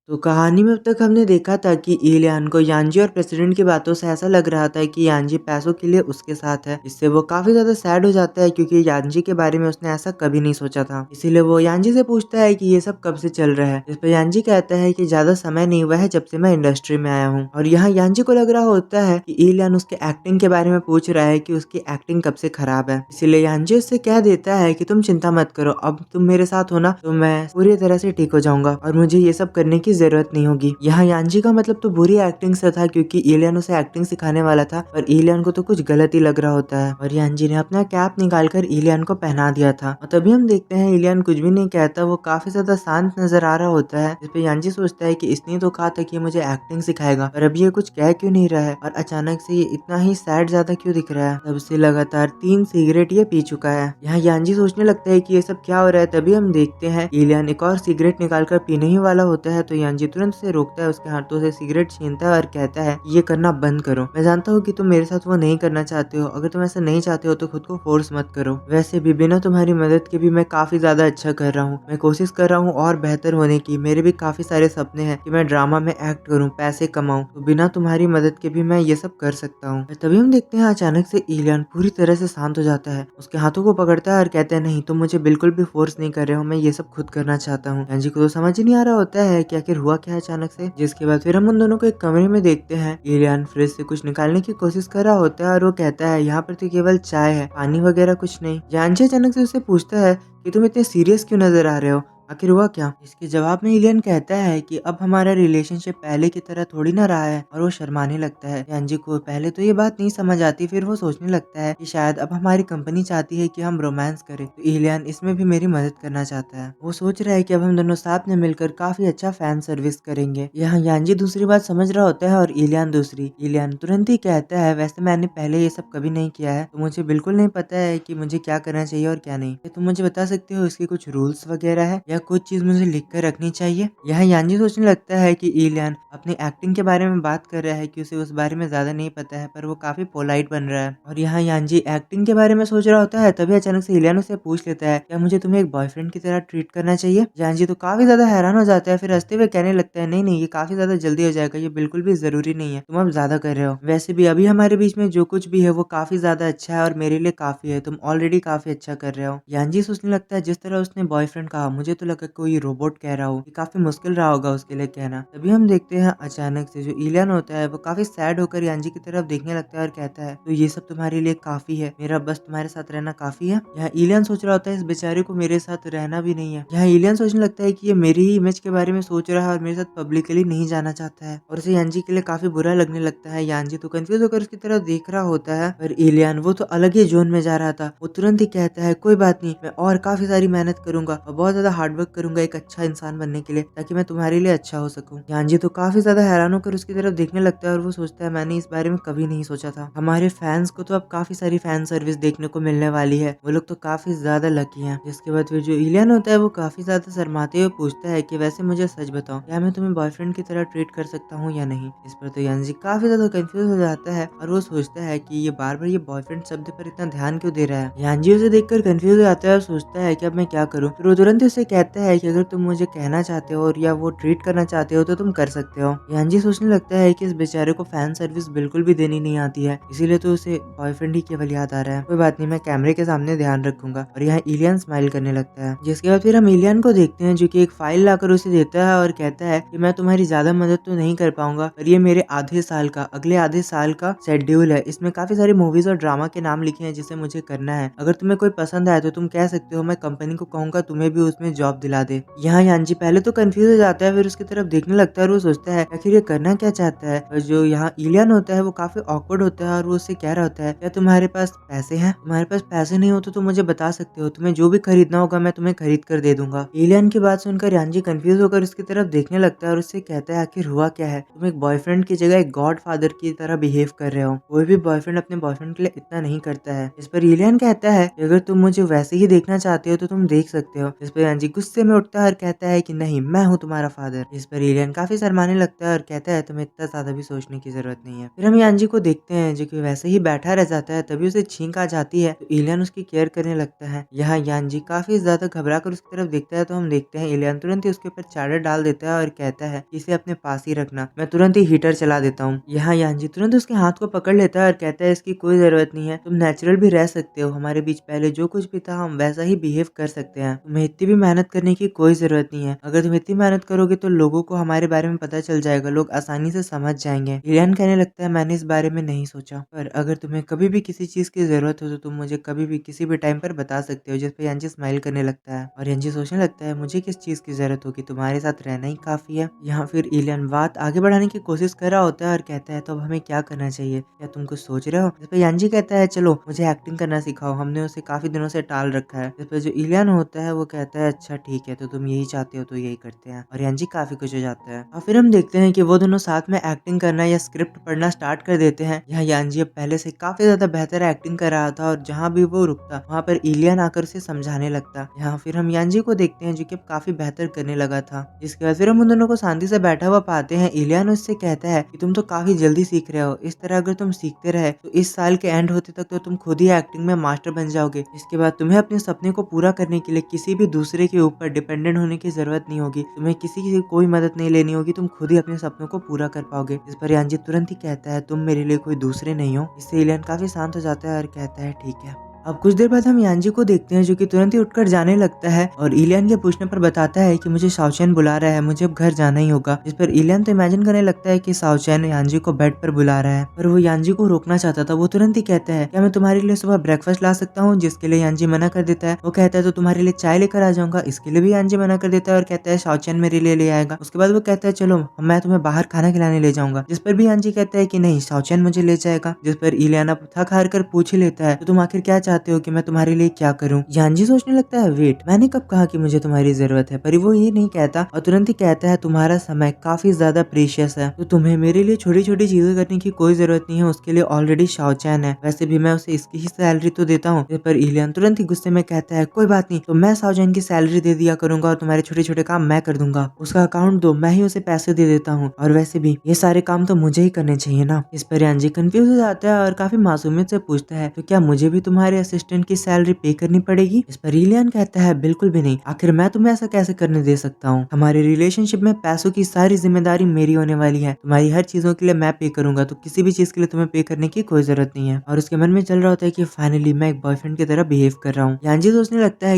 तो कहानी में अब तक हमने देखा था कि इलियान को यांजी और प्रेसिडेंट की बातों से ऐसा लग रहा था कि यांजी पैसों के लिए उसके साथ है। इससे वो काफी ज्यादा सैड हो जाता है क्योंकि यांजी के बारे में उसने ऐसा कभी नहीं सोचा था। इसीलिए वो यांजी से पूछता है कि ये सब कब से चल रहा है। इस पर यांजी कहता है कि ज्यादा समय नहीं हुआ है जब से मैं इंडस्ट्री में आया हूँ। और यहाँ यांजी को लग रहा होता है कि इलियान उसके एक्टिंग के बारे में पूछ रहा है कि उसकी एक्टिंग कब से खराब है। इसीलिए यांजी उससे कह देता है कि तुम चिंता मत करो, अब तुम मेरे साथ हो ना तो मैं पूरी तरह से ठीक हो जाऊंगा और मुझे ये सब करने की जरूरत नहीं होगी। यहाँ यांजी का मतलब तो बुरी एक्टिंग से था क्योंकि इलियन उसे एक्टिंग सिखाने वाला था पर इलियन को तो कुछ गलत ही लग रहा होता है और यांजी ने अपना कैप निकालकर इलियन को पहना दिया था। और तभी हम देखते हैं इलियन कुछ भी नहीं कहता, वो काफी ज्यादा शांत नजर आ रहा होता है। इस पे यांजी सोचता है कि इसने तो कहा था कि मुझे एक्टिंग सिखाएगा पर अब ये कुछ कह क्यों नहीं रहा है और अचानक से ये इतना ही सैड ज्यादा क्यों दिख रहा है। तब से लगातार 3 सिगरेट ये पी चुका है। यहाँ यांजी सोचने लगता है कि ये सब क्या हो रहा है। तभी हम देखते हैं इलियन एक और सिगरेट निकालकर पीने ही वाला होता है तो यांजी तुरंत से रोकता है, उसके हाथों से सिगरेट छीनता है और कहता है ये करना बंद करो। मैं जानता हूँ कि तुम मेरे साथ वो नहीं करना चाहते हो, अगर तुम ऐसा नहीं चाहते हो तो खुद को फोर्स मत करो। वैसे भी बिना तुम्हारी मदद के भी मैं काफी ज्यादा अच्छा कर रहा हूँ, मैं कोशिश कर रहा हूँ और बेहतर होने की। मेरे भी काफी सारे सपने हैं कि मैं ड्रामा में एक्ट करूँ, पैसे कमाऊँ, तो बिना तुम्हारी मदद के भी मैं ये सब कर सकता हूँ। तभी हम देखते हैं अचानक से इलियन पूरी तरह से शांत हो जाता है, उसके हाथों को पकड़ता है और कहता है नहीं तुम मुझे बिल्कुल भी फोर्स नहीं कर रहे हो, मैं ये सब खुद करना चाहता हूँ। यांजी को तो समझ ही नहीं आ रहा होता है कि आखिर हुआ क्या अचानक से। जिसके बाद फिर हम उन दोनों को एक कमरे में देखते हैं। इलियन फ्रिज से कुछ निकालने की कोशिश कर रहा होता है और वो कहता है यहाँ पर तो केवल चाय है, पानी वगैरह कुछ नहीं। यांजी अचानक से उससे पूछता है कि तुम इतने सीरियस क्यों नजर आ रहे हो, आखिर हुआ क्या। इसके जवाब में इलियन कहता है कि अब हमारा रिलेशनशिप पहले की तरह थोड़ी ना रहा है और वो शर्माने लगता है। यांजी को पहले तो ये बात नहीं समझ आती, फिर वो सोचने लगता है कि शायद अब हमारी कंपनी चाहती है कि हम रोमांस करें, तो इलियन इसमें भी मेरी मदद करना चाहता है। वो सोच रहा है कि अब हम दोनों साथ में मिलकर काफी अच्छा फैन सर्विस करेंगे। यहाँ यांजी दूसरी बात समझ रहा होता है और इलियन दूसरी। इलियन तुरंत ही कहता है वैसे मैंने पहले ये सब कभी नहीं किया है तो मुझे बिल्कुल नहीं पता है कि मुझे क्या करना चाहिए और क्या नहीं। क्या तुम मुझे बता सकते हो इसके कुछ रूल्स वगैरह है या कुछ चीज मुझे लिख कर रखनी चाहिए। यहाँ यांजी सोचने लगता है कि इलियन अपनी एक्टिंग के बारे में बात कर रहा है कि उसे उस बारे में ज्यादा नहीं पता है पर वो काफी पोलाइट बन रहा है। और यहाँ यांजी एक्टिंग के बारे में सोच रहा होता है तभी अचानक से इलियन उसे पूछ लेता है क्या मुझे तुम्हें एक बॉयफ्रेंड की तरह ट्रीट करना चाहिए। यांजी तो काफी ज्यादा हैरान हो जाता है, फिर हंसते हुए कहने लगता है नहीं नहीं ये काफी ज्यादा जल्दी हो जाएगा, ये बिल्कुल भी जरूरी नहीं है, तुम अब ज्यादा कर रहे हो। वैसे भी अभी हमारे बीच में जो कुछ भी है वो काफी ज्यादा अच्छा है और मेरे लिए काफी है, तुम ऑलरेडी काफी अच्छा कर रहे हो। यांजी सोचने लगता है जिस तरह उसने बॉयफ्रेंड कहा मुझे तो लगा कोई रोबोट कह रहा हो, ये काफी मुश्किल रहा होगा उसके लिए कहना। तभी हम देखते हैं अचानक से जो इलियन होता है वो काफी सैड होकर यांजी की तरफ देखने लगता है और कहता है तो ये सब तुम्हारे लिए काफी है, मेरा बस तुम्हारे साथ रहना काफी है। यहाँ इलियन सोच रहा होता है इस बेचारे को मेरे साथ रहना भी नहीं है। यहाँ इलियन सोचने लगता है कि ये मेरी ही इमेज के बारे में सोच रहा है और मेरे साथ पब्लिकली नहीं जाना चाहता है और उसे यांजी के लिए काफी बुरा लगने लगता है। यांजी तो कंफ्यूज होकर उसकी तरफ देख रहा होता है पर इलियन वो तो अलग ही जोन में जा रहा था, वो तुरंत ही कहता है कोई बात नहीं, मैं और काफी सारी मेहनत करूंगा और बहुत ज्यादा हार्डवर्क करूंगा एक अच्छा इंसान बनने के लिए ताकि मैं तुम्हारे लिए अच्छा हो सकूं। यांजी तो काफी ज्यादा हैरान होकर उसकी तरफ देखने लगता है और वो सोचता है मैंने इस बारे में कभी नहीं सोचा था, हमारे फैंस को तो अब काफी सारी फैन सर्विस देखने को मिलने वाली है, वो लोग तो काफी ज्यादा लकी हैं। जिसके बाद फिर जो इलियन होता है वो काफी ज्यादा शर्माते हुए पूछता है कि वैसे मुझे सच बताओ क्या मैं तुम्हें बॉयफ्रेंड की तरह ट्रीट कर सकता हूँ या नहीं। इस पर तो यांजी काफी ज्यादा कंफ्यूज हो जाता है और वो सोचता है कि ये बार बार ये बॉयफ्रेंड शब्द पर इतना ध्यान क्यों दे रहा है। यांजी उसे देखकर कंफ्यूज हो जाता है और सोचता है कि अब मैं क्या करूँ। फिर वो तुरंत उसे कहता है कि अगर तुम मुझे कहना चाहते हो और या वो ट्रीट करना चाहते हो तो तुम कर सकते हो। यांजी सोचने लगता है कि इस बेचारे को फैन सर्विस बिल्कुल भी देनी नहीं आती है, इसीलिए तो उसे बॉयफ्रेंड ही केवल याद आ रहा है। कोई बात नहीं, मैं कैमरे के सामने ध्यान रखूंगा। और यहाँ इलियन स्माइल करने लगता है। जिसके बाद फिर हम इलियन को देखते हैं जो कि एक फाइल लाकर उसे देता है और कहता है कि मैं तुम्हारी ज्यादा मदद तो नहीं कर पाऊंगा पर ये मेरे आधे साल का अगले आधे साल का शेड्यूल है, इसमें काफी सारी मूवीज और ड्रामा के नाम लिखे हैं जिसे मुझे करना है, अगर तुम्हें कोई पसंद आए तो तुम कह सकते हो, मैं कंपनी को कहूंगा तुम्हें भी उसमें जॉब दिला दे। यहाँ यांजी पहले तो कंफ्यूज हो जाता है, फिर उसकी तरफ देखने लगता है और वो सोचता है आखिर ये करना क्या चाहता है। और जो यहाँ इलियन होता है वो काफी ऑकवर्ड होता है और वो उससे कह रहा होता है क्या तुम्हारे पास पैसे हैं, तुम्हारे पास पैसे नहीं हो तो तुम मुझे बता सकते हो, तुम्हें जो भी खरीदना होगा मैं तुम्हें खरीद कर दे दूंगा। इलियन की बात सुनकर यांजी कंफ्यूज होकर उसकी तरफ देखने लगता है और उससे कहता है आखिर हुआ क्या है, तुम एक बॉयफ्रेंड की जगह एक गॉड फादर की तरह बिहेव कर रहे हो, कोई भी बॉयफ्रेंड अपने बॉयफ्रेंड के लिए इतना नहीं करता है। इस पर इलियन कहता है अगर तुम मुझे वैसे ही देखना चाहते हो तो तुम देख सकते हो। इस पर यांजी कुछ गुस्से में उठता है और कहता है कि नहीं, मैं हूँ तुम्हारा फादर। इस पर एलियन काफी शर्माने लगता है और कहता है तुम्हें इतना ज्यादा भी सोचने की जरूरत नहीं है। फिर हम यांजी को देखते हैं जो कि वैसे ही बैठा रह जाता है, तभी उसे छींक आ जाती है तो एलियन उसकी केयर करने लगता है। यहाँ यांजी काफी ज्यादा घबरा कर उसकी तरफ देखता है तो हम देखते हैं एलियन तुरंत ही उसके ऊपर चादर डाल देता है और कहता है इसे अपने पास ही रखना, मैं तुरंत ही हीटर चला देता हूँ। यहाँ यांजी तुरंत उसके हाथ को पकड़ लेता है और कहता है इसकी कोई जरूरत नहीं है, तुम नेचुरल भी रह सकते हो, हमारे बीच पहले जो कुछ भी था हम वैसा ही बिहेव कर सकते हैं, तुम्हें इतनी भी मेहनत करने की कोई जरूरत नहीं है, अगर तुम इतनी मेहनत करोगे तो लोगों को हमारे बारे में पता चल जाएगा, लोग आसानी से समझ जाएंगे। एलियन कहने लगता है मैंने इस बारे में नहीं सोचा, पर अगर तुम्हें कभी भी किसी चीज की जरूरत हो तो तुम मुझे कभी भी किसी भी टाइम पर बता सकते हो। जिस पे यांजी स्माइल करने लगता है और यांजी सोचने लगता है मुझे किस चीज की जरूरत होगी, तुम्हारे साथ रहना ही काफी है। यहाँ फिर एलियन बात आगे बढ़ाने की कोशिश कर रहा होता है और कहता है तो अब हमें क्या करना चाहिए, क्या तुम कुछ सोच रहे हो। जिस पे यांजी कहता है चलो मुझे एक्टिंग करना सिखाओ, हमने उसे काफी दिनों से टाल रखा है। जिस पे जो एलियन होता है वो कहता है अच्छा ठीक है, तो तुम यही चाहते हो तो यही करते हैं, और यांजी काफी कुछ हो जाता है। और फिर हम देखते हैं कि वो दोनों साथ में एक्टिंग करना या स्क्रिप्ट पढ़ना स्टार्ट कर देते हैं। यहाँ यांजी अब पहले से काफी ज्यादा बेहतर एक्टिंग कर रहा था और जहाँ भी वो रुकता वहाँ पर एलियन आकर उसे समझाने लगता। यहाँ फिर हम यांजी को देखते हैं जो कि अब काफी बेहतर करने लगा था। जिसके बाद फिर हम उन दोनों को शांति से बैठा हुआ पाते हैं। एलियन उससे कहता है कि तुम तो काफी जल्दी सीख रहे हो, इस तरह अगर तुम सीखते रहे तो इस साल के एंड होते तक तो तुम खुद ही एक्टिंग में मास्टर बन जाओगे। इसके बाद तुम्हें अपने सपने को पूरा करने के लिए किसी भी दूसरे के ऊपर डिपेंडेंट होने की जरूरत नहीं होगी, तुम्हें किसी की कोई मदद नहीं लेनी होगी, तुम खुद ही अपने सपनों को पूरा कर पाओगे। इस पर यांजी तुरंत ही कहता है तुम मेरे लिए कोई दूसरे नहीं हो। इससे एलियन काफी शांत हो जाता है और कहता है ठीक है। अब कुछ देर बाद हम यांजी को देखते हैं जो कि तुरंत ही उठकर जाने लगता है और एलियन के पूछने पर बताता है कि मुझे शाओचैन बुला रहा है, मुझे अब घर जाना ही होगा। जिस पर एलियन तो इमेजिन करने लगता है कि शाओचैन यांजी को बेड पर बुला रहा है, पर वो यांजी को रोकना चाहता था। वो तुरंत ही कहता है क्या मैं तुम्हारे लिए सुबह ब्रेकफास्ट ला सकता हूँ, जिसके लिए यांजी मना कर देता है। वो कहता है तो तुम्हारे लिए चाय लेकर आ जाऊंगा, इसके लिए भी यांजी मना कर देता है और कहता है शाओचैन मेरे लिए ले आएगा। उसके बाद वो कहता है चलो मैं तुम्हें बाहर खाना खिलाने ले जाऊंगा, जिस पर भी यांजी कहता है कि नहीं शाओचैन मुझे ले जाएगा। जिस पर एलियन अब थक हार कर पूछ ही लेता है तो तुम आखिर क्या चाहते हो कि मैं तुम्हारे लिए क्या करूं। यांजी सोचने लगता है वेट, मैंने कब कहा कि मुझे तुम्हारी जरूरत है, पर वो ये नहीं कहता और तुरंत ही कहता है तुम्हारा समय काफी ज्यादा प्रीशियस है, तो तुम्हें मेरे लिए छोटी छोटी चीजें करने की कोई जरूरत नहीं है, उसके लिए ऑलरेडी शाओचैन है, वैसे भी मैं उसे इसकी ही सैलरी तो देता हूँ। इस पर एलियन तुरंत ही गुस्से में कहता है कोई बात नहीं, तो मैं शाओचैन की सैलरी दे दिया करूंगा और तुम्हारे छोटे छोटे काम मैं कर दूंगा, उसका अकाउंट दो, मैं ही उसे पैसे दे देता हूँ, और वैसे भी ये सारे काम तो मुझे ही करने चाहिए ना। इस पर यांजी कंफ्यूज हो जाता है और काफी मासूमियत से पूछता है तो क्या मुझे भी तुम्हारे असिस्टेंट की सैलरी पे करनी पड़ेगी। इस पर एलियन कहता है बिल्कुल भी नहीं, आखिर मैं तुम्हें ऐसा कैसे करने दे सकता हूँ, हमारे रिलेशनशिप में पैसों की सारी जिम्मेदारी मेरी होने वाली है, तुम्हारी हर चीजों के लिए मैं पे करूंगा, तो किसी भी चीज के लिए तुम्हें पे करने की कोई जरूरत नहीं है। और उसके मन में चल रहा होता है कि फाइनली मैं एक बॉयफ्रेंड की तरह बिहेव कर रहा हूँ। यांजी सोचने लगता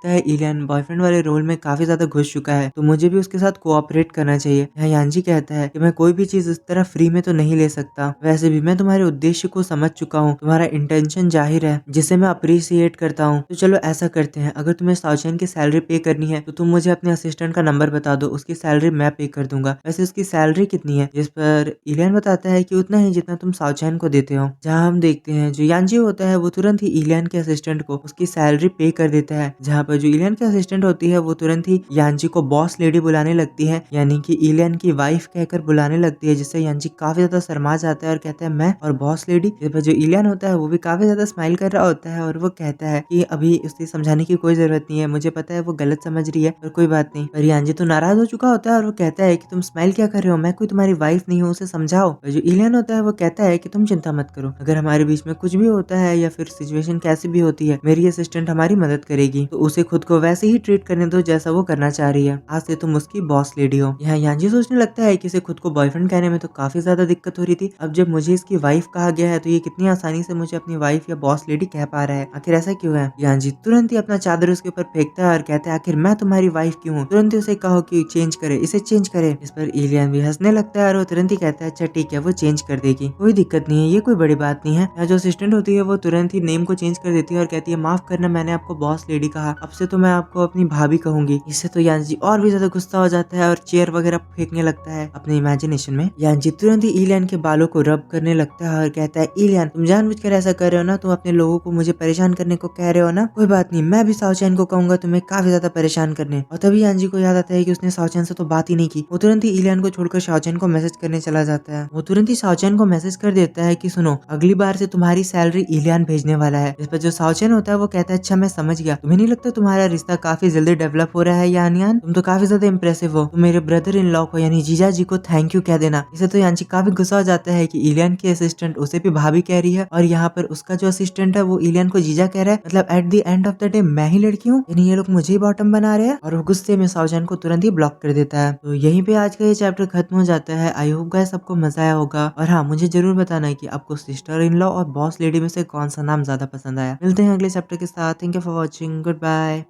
है एलियन बॉयफ्रेंड वाले रोल में काफी ज्यादा घुस चुका है, तो मुझे भी उसके साथ कोऑपरेट करना चाहिए। यहाँ यांजी कहता है कि मैं कोई भी चीज इस तरह फ्री में तो नहीं ले सकता, वैसे भी मैं तुम्हारे उद्देश्य को समझ चुका हूँ, तुम्हारा इंटेंशन जाहिर है जिसे मैं अप्रिशिएट करता हूँ, तो चलो ऐसा करते हैं, अगर तुम्हें शाओचैन की सैलरी पे करनी है तो तुम मुझे अपने असिस्टेंट का नंबर बता दो, उसकी सैलरी मैं पे कर दूंगा। वैसे उसकी सैलरी कितनी है। जिस पर एलियन बताता है कि उतना ही जितना तुम शाओचैन को देते हो। जहाँ हम देखते हैं जो यांजी होता है वो तुरंत ही एलियन के असिस्टेंट को उसकी सैलरी पे कर देता है, जहाँ पर जो एलियन की असिस्टेंट होती है वो तुरंत ही यांजी को बॉस लेडी बुलाने लगती है, यानी कि एलियन की वाइफ कहकर बुलाने लगती है, जिससे यांजी काफी ज्यादा शर्मा जाता है और कहता है मैं और बॉस लेडी। जिस पर जो एलियन होता है वो भी काफी ज्यादा स्माइल कर रहा होता है और वो कहता है कि अभी उसे समझाने की कोई जरूरत नहीं है, मुझे पता है वो गलत समझ रही है, पर कोई बात नहीं। पर यांजी तो नाराज हो चुका होता है और वो कहता है कि तुम स्माइल क्या कर रहे हो, मैं कोई तुम्हारी वाइफ नहीं हूँ, उसे समझाओ। और जो एलियन होता है वो कहता है कि तुम चिंता मत करो, अगर हमारे बीच में कुछ भी होता है या फिर सिचुएशन कैसी भी होती है, मेरी असिस्टेंट हमारी मदद करेगी, तो उसे खुद को वैसे ही ट्रीट करने दो जैसा वो करना चाह रही है, आज से तुम उसकी बॉस लेडी हो। यहाँ यांजी सोचने लगता है कि इसे खुद को बॉयफ्रेंड कहने में तो काफी ज्यादा दिक्कत हो रही थी, अब जब मुझे इसकी वाइफ कहा गया है तो ये कितनी आसानी से मुझे अपनी वाइफ या बॉस लेडी कह पा रहा है, आखिर ऐसा क्यों है। यांजी तुरंत ही अपना चादर उसके ऊपर फेंकता है और कहता है आखिर मैं तुम्हारी वाइफ क्यों हूँ, तुरंत ही उसे कहो कि चेंज करे, इसे चेंज करे। इस पर एलियन भी हंसने लगता है और वो तुरंत ही कहता है अच्छा ठीक है वो चेंज कर देगी, कोई दिक्कत नहीं है, ये कोई बड़ी बात नहीं है। यहाँ जो असिस्टेंट होती है वो तुरंत ही नेम को चेंज कर देती है और कहती है माफ करना, मैंने आपको बॉस लेडी कहा, अब से तो मैं आपको अपनी भाभी कहूंगी। इससे तो यांजी और भी ज्यादा गुस्सा हो जाता है और चेयर वगैरह फेंकने लगता है अपने इमेजिनेशन में। यांजी तुरंत ही एलियन के बालों को रब करने लगता है और कहता है एलियन तुम जानबूझकर ऐसा कर रहे हो ना, तुम अपने लोगों को मुझे परेशान करने को कह रहे हो ना, कोई बात नहीं, मैं भी साओचैन को कहूंगा तुम्हें काफी ज्यादा परेशान करने। और तभी यांजी को याद आता है कि उसने साओचैन से तो बात ही नहीं की। वो तुरंत ही इलियान को छोड़कर साओचैन को मैसेज करने चला जाता है। वो तुरंत ही साओचैन को मैसेज कर देता है कि सुनो, अगली बार से तुम्हारी सैलरी इलियान भेजने वाला है। इस पर जो साओचैन होता है वो कहता है अच्छा मैं समझ गया। तुम्हें नहीं लगता तुम्हारा रिश्ता काफी जल्दी डेवलप हो रहा है यान? तुम तो काफी ज्यादा इंप्रेसिव हो। तुम मेरे ब्रदर इन लॉ को यानी जीजा जी को थैंक यू कह देना। इसे तो यांची काफी गुस्सा हो जाता है कि इलियान की असिस्टेंट उसे भी भाभी कह रही है और यहाँ पर उसका जो असिस्टेंट है वो इलियान को जीजा कह रहा है। मतलब at the end of the day मैं ही लड़की हूँ, यानी ये लोग मुझे ही बॉटम बना रहे हैं। और वो गुस्से में साओचैन को तुरंत ही ब्लॉक कर देता है। तो यहीं पे आज का ये चैप्टर खत्म हो जाता है। आई होप गाइस सबको मजा आया होगा। और हाँ, मुझे जरूर बताना है कि आपको सिस्टर इन लॉ और बॉस लेडी में से कौन सा नाम ज्यादा पसंद आया। मिलते हैं अगले चैप्टर के साथ। Thank you for watching. Good bye.